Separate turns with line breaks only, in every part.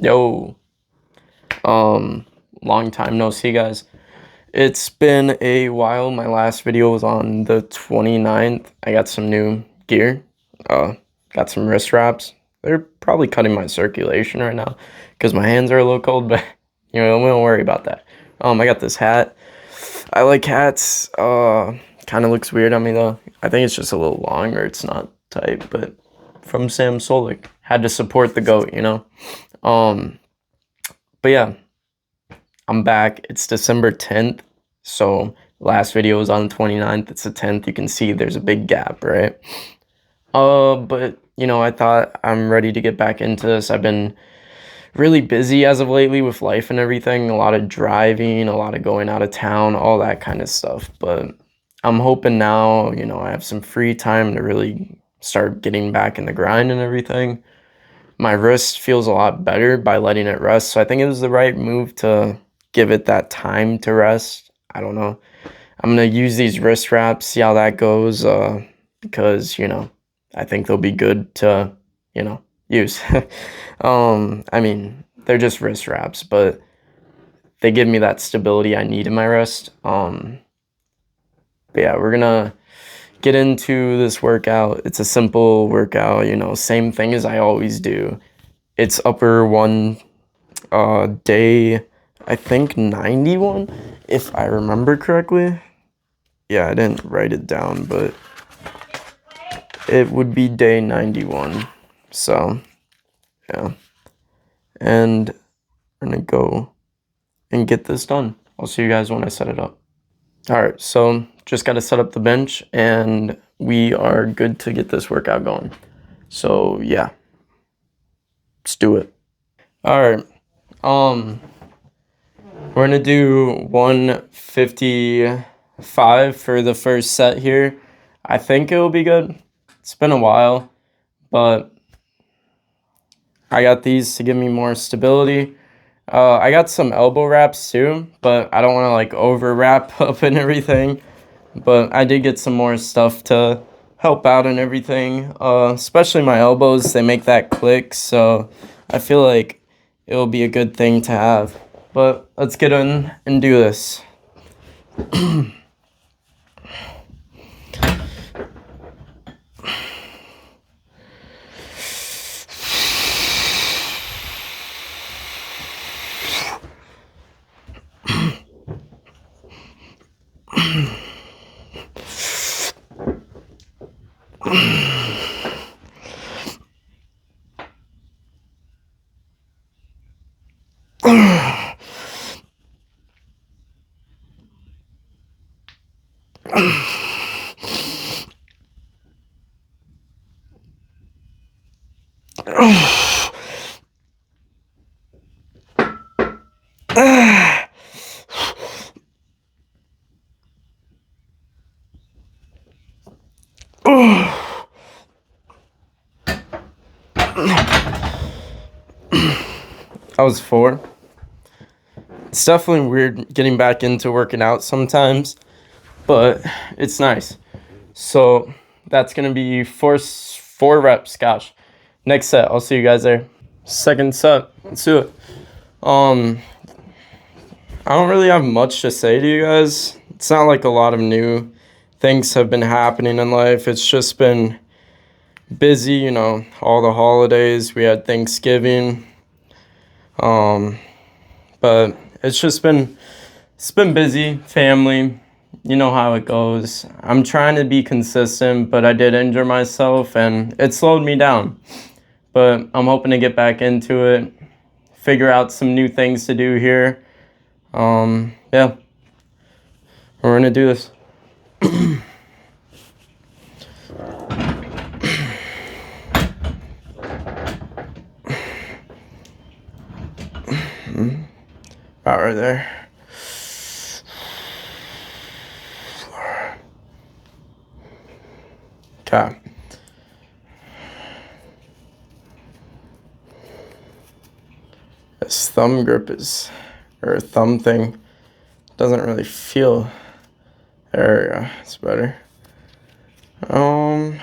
Yo, long time no see, guys. It's been a while. My last video was on the 29th. I got some new gear. Uh, got some wrist wraps. They're probably cutting my circulation right now because my hands are a little cold, but we don't worry about that. I got this hat. I like hats. Kind of looks weird on me though. I think it's just a little long or it's not tight, but from Sam Solik. Had to support the GOAT. Um, but yeah, I'm back. It's December 10th. So last video was on the 29th. It's the 10th. You can see there's a big gap, right? But I thought I'm ready to get back into this. I've been really busy as of lately with life and everything. A lot of driving, a lot of going out of town, all that kind of stuff. But I'm hoping now, I have some free time to really start getting back in the grind and everything. My wrist feels a lot better by letting it rest. So I think it was the right move to give it that time to rest. I don't know. I'm going to use these wrist wraps, see how that goes, because, I think they'll be good to, use. I mean, they're just wrist wraps, but they give me that stability I need in my wrist. But yeah, we're going to get into this workout. It's a simple workout, same thing as I always do. It's upper one, day, I think 91, if I remember correctly. Yeah, I didn't write it down, but it would be day 91. So, yeah. And we're gonna go and get this done. I'll see you guys when I set it up. All right, so just got to set up the bench and we are good to get this workout going. So, yeah. Let's do it. All right. We're gonna do 155 for the first set here. I think it'll be good. It's been a while, but I got these to give me more stability. I got some elbow wraps too, but I don't want to like over wrap up and everything. But I did get some more stuff to help out and everything. Especially my elbows, they make that click, so I feel like it'll be a good thing to have. But let's get in and do this. That was 4. It's definitely weird getting back into working out sometimes, but it's nice. So that's gonna be four reps. Gosh, next set. I'll see you guys there. Second set. Let's do it. I don't really have much to say to you guys. It's not like a lot of new things have been happening in life. It's just been busy, all the holidays. We had Thanksgiving. But it's been busy, family. You know how it goes. I'm trying to be consistent, but I did injure myself and it slowed me down. But I'm hoping to get back into it, figure out some new things to do here. Yeah. We're gonna do this. About right there. Okay. This thumb grip or thumb thing doesn't really feel. There we go. It's better. Alright.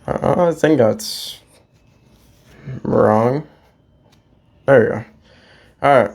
I think that's Wrong. There you go. All right.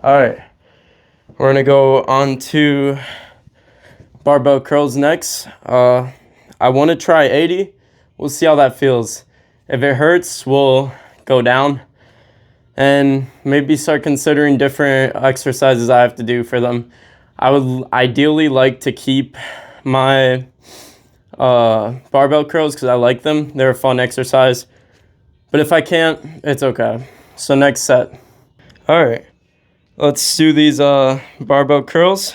Alright, we're gonna go on to barbell curls next. I want to try 80. We'll see how that feels. If it hurts, we'll go down and maybe start considering different exercises I have to do for them. I would ideally like to keep my barbell curls because I like them. They're a fun exercise. But if I can't, it's okay. So next set. All right, let's do these barbell curls.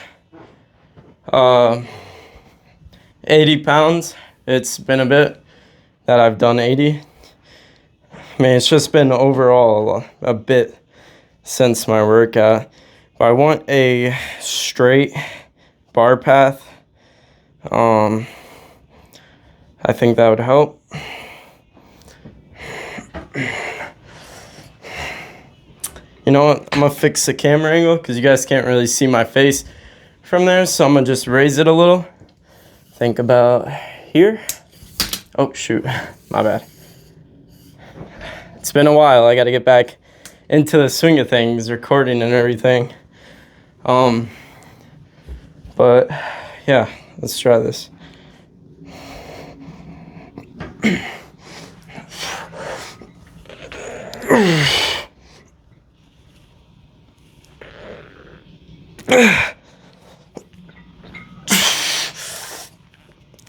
80 pounds. It's been a bit that I've done 80. I mean, it's just been overall a bit since my workout. But I want a straight bar path. I think that would help. You know what? I'm gonna fix the camera angle because you guys can't really see my face from there. So I'm gonna just raise it a little. Think about here. Oh, shoot. My bad. It's been a while. I gotta get back into the swing of things, recording and everything. But yeah, let's try this.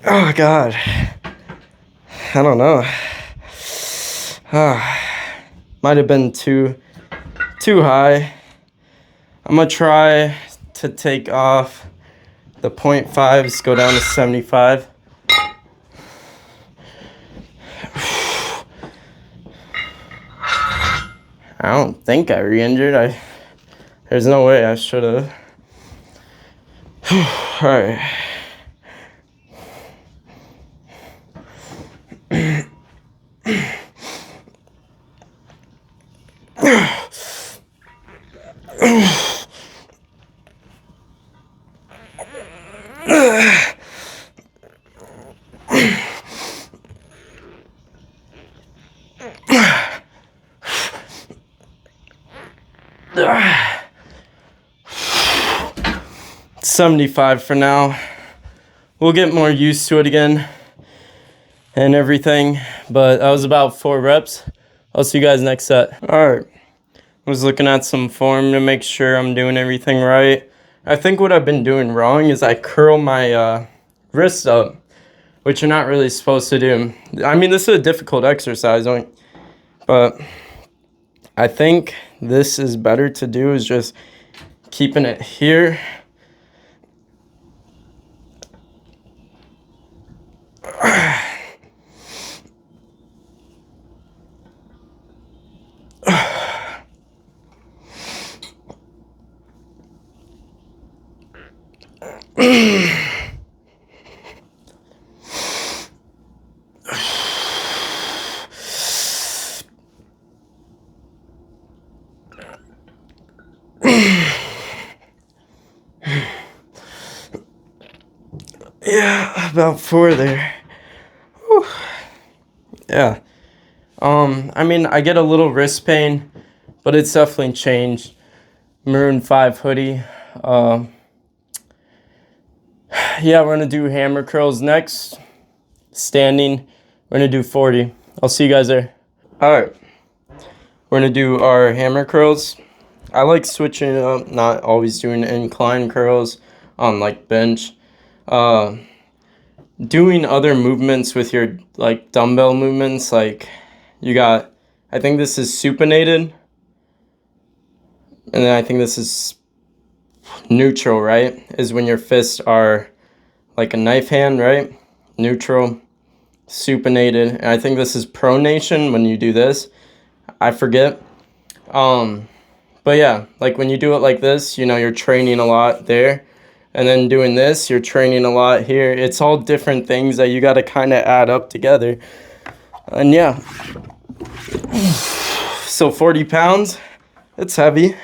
Oh God, I don't know. Might have been too high. I'm gonna try to take off the 0.5s, go down to 75. I don't think I re-injured. There's no way I should have. All right. Ah. 75 for now. We'll get more used to it again and everything, but that was about 4 reps. I'll see you guys next set. All right, I was looking at some form to make sure I'm doing everything right. I think what I've been doing wrong is I curl my wrists up, which you're not really supposed to do. I mean, this is a difficult exercise, but I think this is better to do is just keeping it here. Yeah, about 4 there. Whew. Yeah. I mean, I get a little wrist pain, but it's definitely changed. Maroon 5 hoodie. Yeah, we're gonna do hammer curls next. Standing. We're gonna do 40. I'll see you guys there. All right. We're gonna do our hammer curls. I like switching it up, not always doing incline curls on like bench. Uh, Doing other movements with your like dumbbell movements, like you got, I think this is supinated, and then I think this is neutral, right? Is when your fists are like a knife hand, right? Neutral, supinated, and I think this is pronation when you do this. I forget. But yeah, like when you do it like this, you know, you're training a lot there. And then doing this, you're training a lot here. It's all different things that you got to kind of add up together. And yeah, so 40 pounds, it's heavy.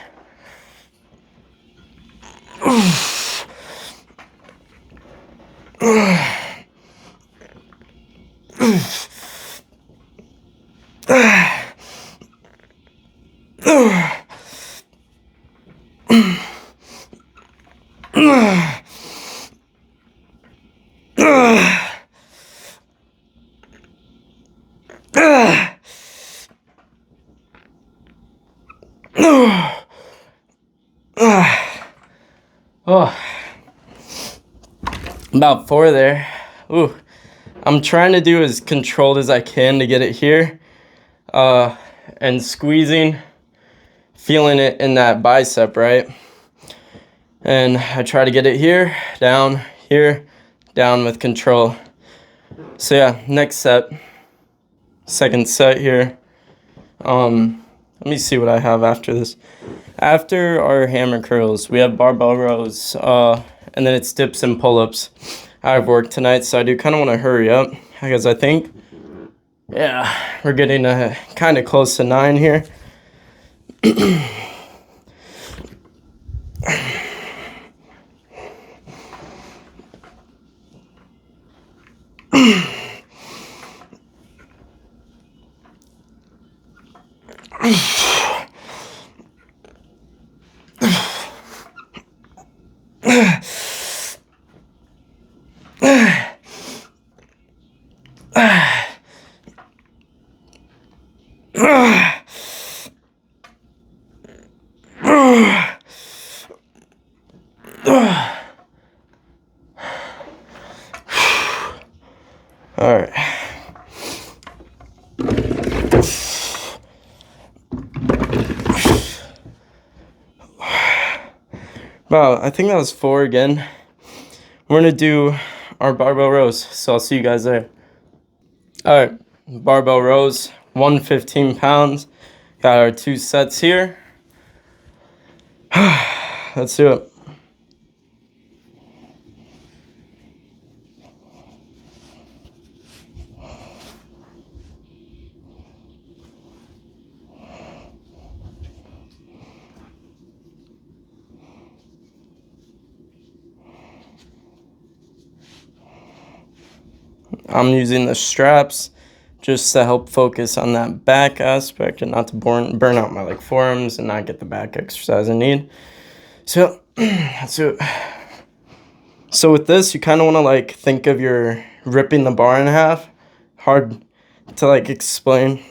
Oh, about 4 there. Ooh, I'm trying to do as controlled as I can to get it here. And squeezing, feeling it in that bicep, right? And I try to get it here, down with control. So yeah, next set, second set here. Let me see what I have after this. After our hammer curls, we have barbell rows, and then it's dips and pull-ups. I have work tonight, so I do kind of want to hurry up because I think, yeah, we're getting kind of close to 9 here. All right. Wow, I think that was 4 again. We're gonna do our barbell rows, so I'll see you guys there. All right, barbell rows, 115 pounds. Got our 2 sets here. Let's do it. I'm using the straps just to help focus on that back aspect and not to burn out my like forearms and not get the back exercise I need. So let's do it. So with this, you kind of want to like think of your ripping the bar in half. Hard to like explain.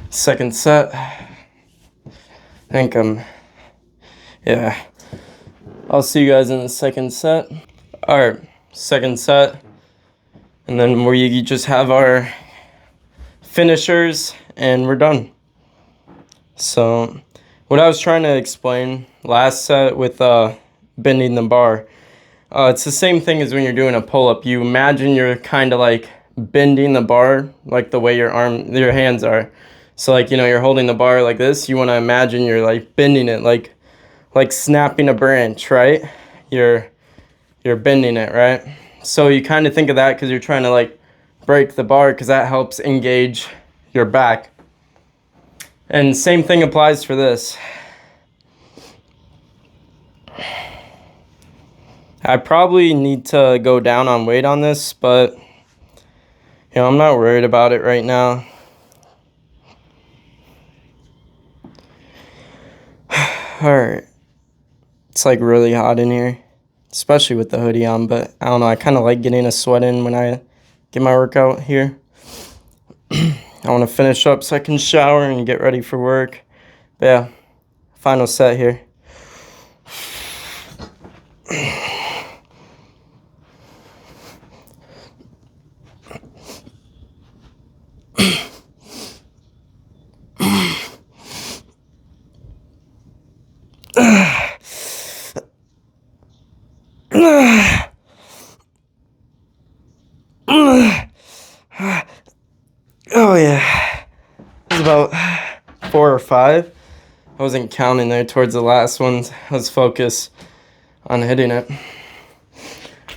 Second set. I think yeah. I'll see you guys in the second set. All right, second set. And then we just have our finishers and we're done. So what I was trying to explain last set with bending the bar, it's the same thing as when you're doing a pull-up. You imagine you're kind of like bending the bar like the way your hands are. So like, you know, you're holding the bar like this. You want to imagine you're like bending it like snapping a branch, right? You're bending it, right? So you kind of think of that because you're trying to like break the bar because that helps engage your back. And same thing applies for this. I probably need to go down on weight on this, but I'm not worried about it right now. Alright. It's like really hot in here, especially with the hoodie on, but I don't know, I kind of like getting a sweat in when I get my workout here. I want to finish up so I can shower and get ready for work. But yeah, final set here. Oh yeah, it was about 4 or 5. I wasn't counting there towards the last ones. I was focused on hitting it.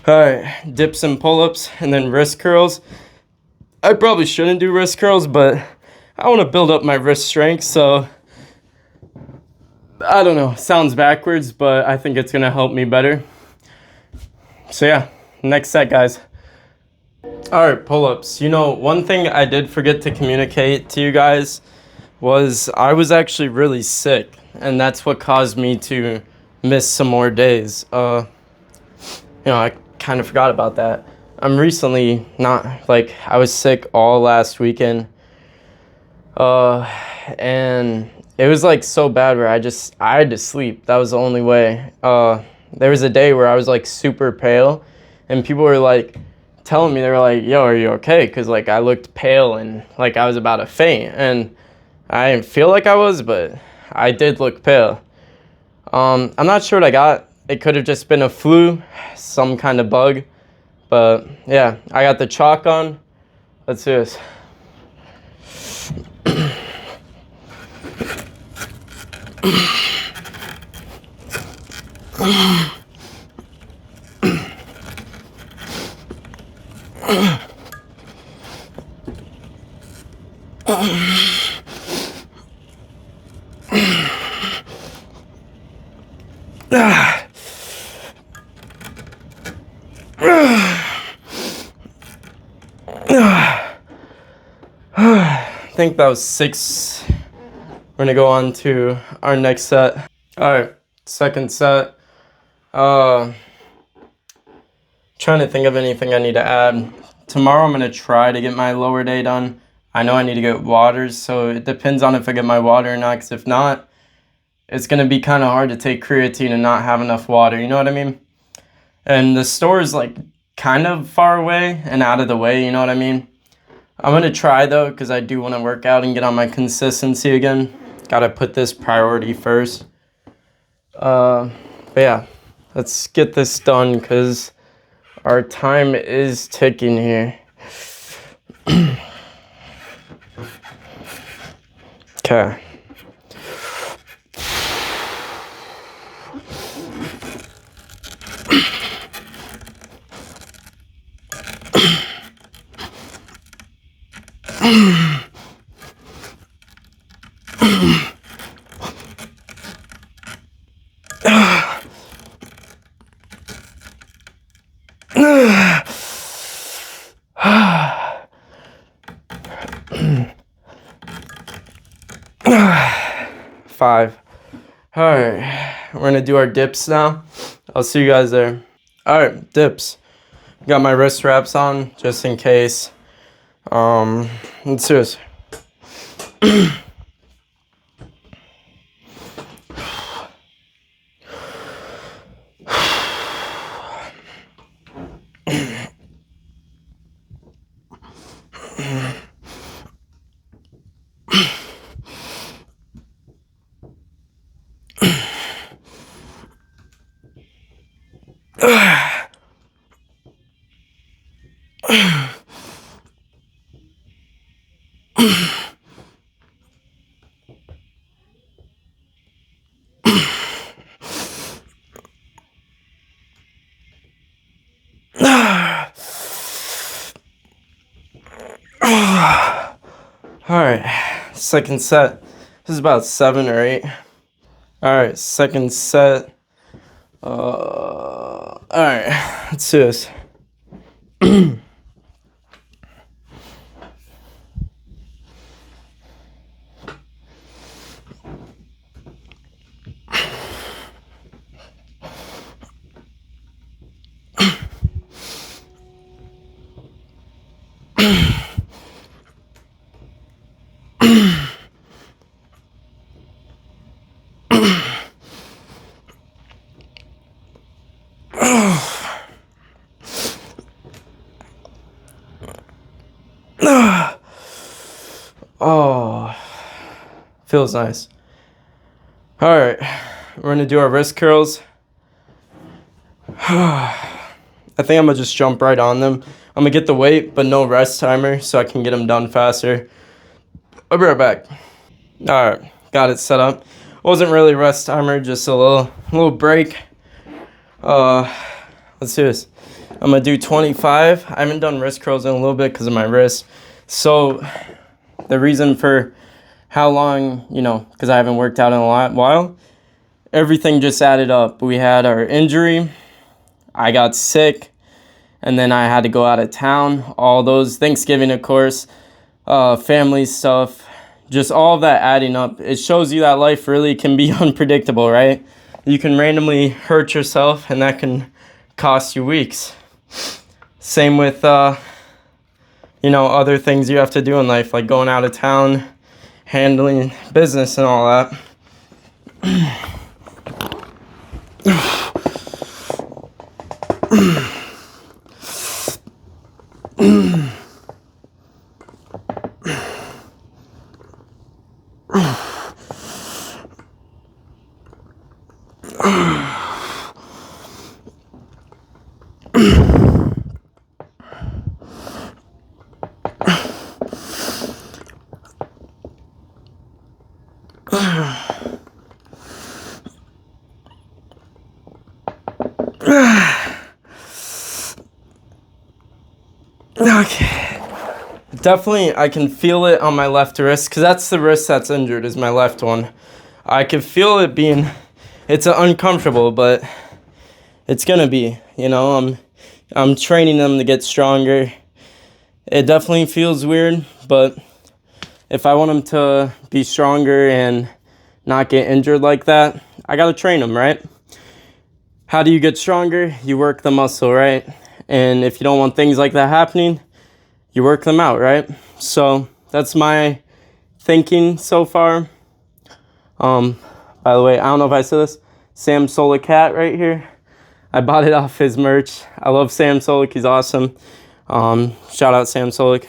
Alright, dips and pull-ups and then wrist curls. I probably shouldn't do wrist curls, but I want to build up my wrist strength, so I don't know, sounds backwards, but I think it's gonna help me better. So yeah, next set, guys. Alright, pull-ups. One thing I did forget to communicate to you guys was I was actually really sick, and that's what caused me to miss some more days. I kind of forgot about that. I'm recently not, like, I was sick all last weekend, and it was like so bad where I had to sleep. That was the only way. There was a day where I was like super pale, and people were like telling me, they were like, yo, are you okay? Because like I looked pale and like I was about to faint, and I didn't feel like I was, but I did look pale. I'm not sure what I got. It could have just been a flu, some kind of bug, but yeah, I got the chalk on. Let's do this. I think that was 6. We're gonna go on to our next set. Alright, second set. Trying to think of anything I need to add. Tomorrow I'm gonna try to get my lower day done. I know I need to get waters, so it depends on if I get my water or not, because if not, it's gonna be kind of hard to take creatine and not have enough water, you know what I mean? And the store is like kind of far away and out of the way, you know what I mean? I'm gonna try though, because I do want to work out and get on my consistency again. Gotta put this priority first. But yeah, let's get this done because our time is ticking here. Okay. Five. All right, we're gonna do our dips now. I'll see you guys there. All right, dips. Got my wrist wraps on just in case. Let's do this. All right, second set. This is about 7 or 8. All right, second set. All right, let's do this. Oh, feels nice. All right, we're gonna do our wrist curls. I think I'm gonna just jump right on them. I'm gonna get the weight, but no rest timer, so I can get them done faster. I'll be right back. All right, got it set up. Wasn't really rest timer, just a little break. Let's do this. I'm gonna do 25. I haven't done wrist curls in a little bit because of my wrist. So the reason for how long, because I haven't worked out in a while, everything just added up. We had our injury, I got sick, and then I had to go out of town. All those, Thanksgiving, of course, family stuff, just all of that adding up. It shows you that life really can be unpredictable, right? You can randomly hurt yourself, and that can cost you weeks. Same with, other things you have to do in life, like going out of town, handling business and all that. Okay. Definitely, I can feel it on my left wrist, because that's the wrist that's injured, is my left one. I can feel it it's uncomfortable, but it's gonna be, I'm training them to get stronger. It definitely feels weird, but if I want them to be stronger and not get injured like that, I gotta train them, right? How do you get stronger? You work the muscle, right? And if you don't want things like that happening, you work them out, right? So that's my thinking so far. By the way, I don't know if I said this, Sam Solik cat right here. I bought it off his merch. I love Sam Solik, he's awesome. Shout out Sam Solik.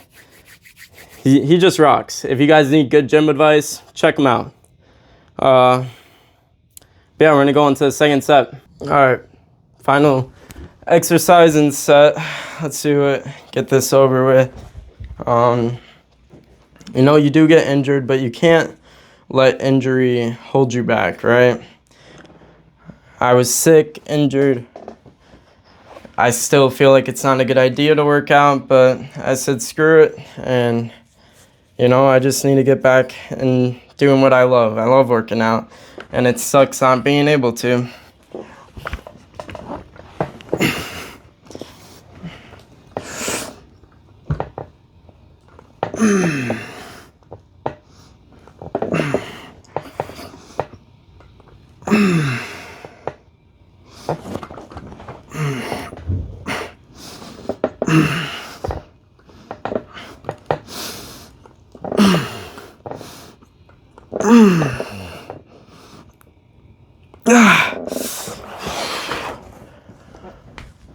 He just rocks. If you guys need good gym advice, check him out. But yeah, we're gonna go into the second set. All right, final exercise and set. Let's do it. Get this over with. You do get injured, but you can't let injury hold you back, right? I was sick, injured. I still feel like it's not a good idea to work out, but I said screw it, and I just need to get back and doing what I love. I love working out, and it sucks not being able to.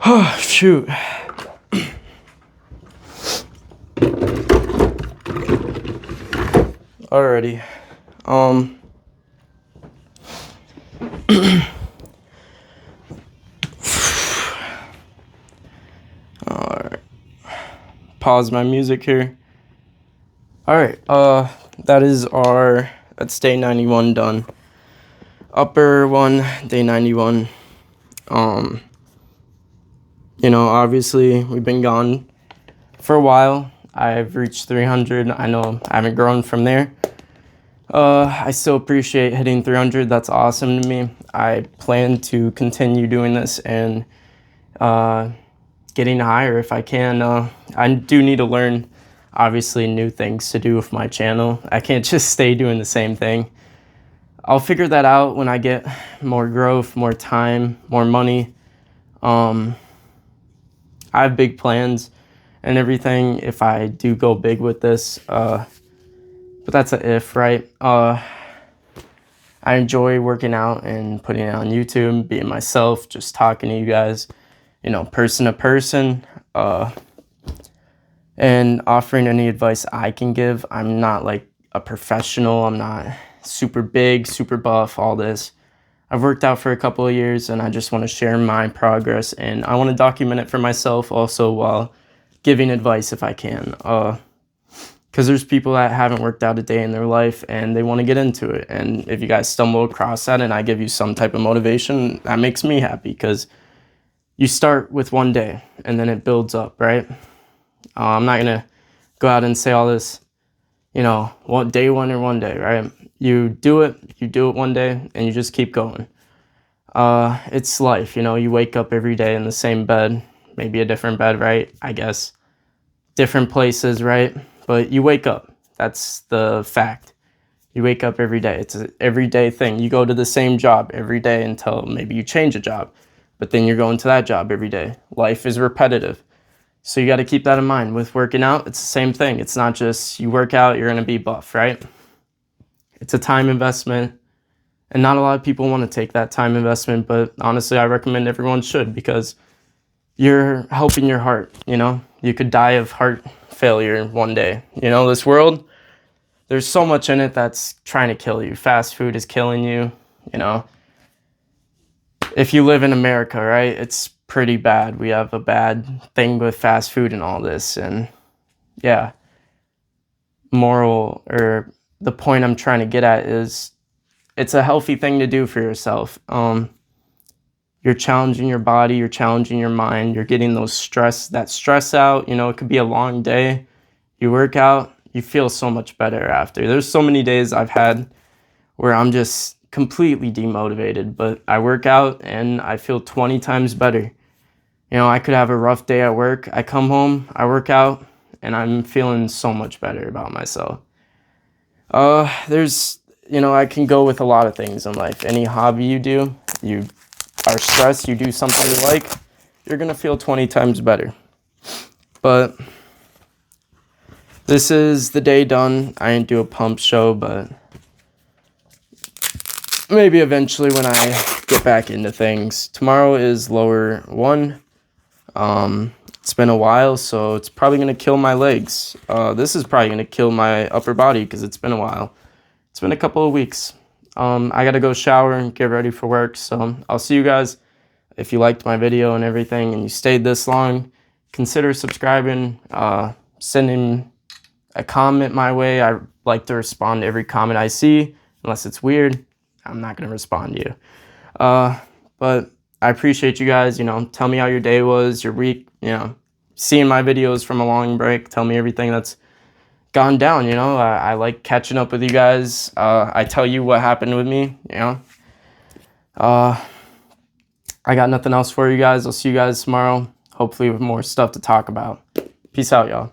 Oh, shoot. Alrighty. Alright. Pause my music here. Alright, that's day 91 done. Upper one, day 91. Obviously we've been gone for a while. I've reached 300. I know I haven't grown from there. I still appreciate hitting 300. That's awesome to me. I plan to continue doing this and getting higher if I can. I do need to learn, obviously, new things to do with my channel. I can't just stay doing the same thing. I'll figure that out when I get more growth, more time, more money. I have big plans and everything if I do go big with this. But that's a if, right? I enjoy working out and putting it on YouTube, being myself, just talking to you guys, you know, person to person, and offering any advice I can give. I'm not like a professional. I'm not super big, super buff, all this. I've worked out for a couple of years and I just want to share my progress, and I want to document it for myself also while giving advice if I can. Because there's people that haven't worked out a day in their life and they want to get into it. And if you guys stumble across that and I give you some type of motivation, that makes me happy, because you start with one day and then it builds up, right? I'm not going to go out and say all this, you know, day one or one day, right? You do it one day and you just keep going. It's life, you know, you wake up every day in the same bed, maybe a different bed, right? I guess different places, right? But you wake up. That's the fact. You wake up every day. It's an everyday thing. You go to the same job every day until maybe you change a job, but then you're going to that job every day. Life is repetitive. So you got to keep that in mind. With working out, it's the same thing. It's not just you work out, you're going to be buff, right? It's a time investment, and not a lot of people want to take that time investment, but honestly, I recommend everyone should, because you're helping your heart, you know? You could die of heart failure one day. You know, this world, there's so much in it that's trying to kill you. Fast food is killing you, you know? If you live in America, right, it's pretty bad. We have a bad thing with fast food and all this, and yeah. The point I'm trying to get at is it's a healthy thing to do for yourself. You're challenging your body, you're challenging your mind, you're getting that stress out. You know, it could be a long day. You work out, you feel so much better after. There's so many days I've had where I'm just completely demotivated, but I work out and I feel 20 times better. You know, I could have a rough day at work. I come home, I work out, and I'm feeling so much better about myself. You know, I can go with a lot of things in life. Any hobby you do, you are stressed, you do something you like, you're going to feel 20 times better. But this is the day done. I didn't do a pump show, but maybe eventually when I get back into things. Tomorrow is lower one. It's been a while, so it's probably going to kill my legs. This is probably going to kill my upper body because it's been a while. It's been a couple of weeks. I got to go shower and get ready for work, so I'll see you guys. If you liked my video and everything and you stayed this long, consider subscribing, sending a comment my way. I like to respond to every comment I see. Unless it's weird, I'm not going to respond to you. But I appreciate you guys. You know, tell me how your day was, your week, you know, seeing my videos from a long break. Tell me everything that's gone down, you know. I like catching up with you guys. I tell you what happened with me, you know. I got nothing else for you guys. I'll see you guys tomorrow, hopefully with more stuff to talk about. Peace out, y'all.